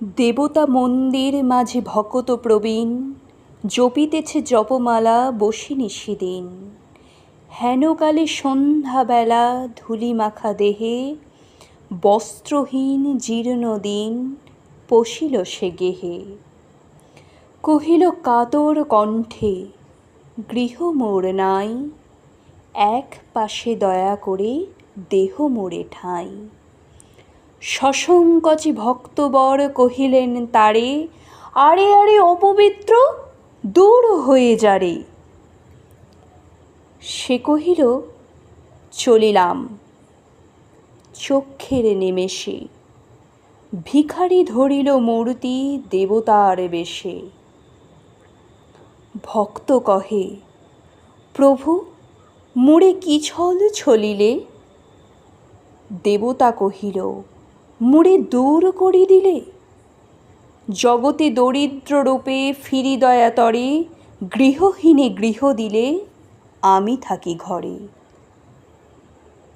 দেবতা মন্দির মাঝে ভকত প্রবীণ জপিতেছে জপমালা বসিনি সেদিন। হেনকালে সন্ধ্যাবেলা ধূলি মাখা দেহে বস্ত্রহীন জীর্ণ দিন পশিল সে গেহে। কহিল কাতর কণ্ঠে, গৃহ মোর নাই, এক পাশে দয়া করে দেহ মোরে ঠাঁই। সসংকোচে ভক্তবর কহিলেন তারে, আরে আরে অপবিত্র, দূর হয়ে যারে। সে কহিল চলিলাম। চক্ষের নিমেষে ভিখারি ধরিল মূর্তি দেবতার বেশে। ভক্ত কহে, প্রভু মোরে কি ছল ছলিলে? দেবতা কহিল, মোরে দূর করি দিলে। জগতে দরিদ্র রূপে ফিরি দয়াতরে, গৃহহীনে গৃহ দিলে আমি থাকি ঘরে।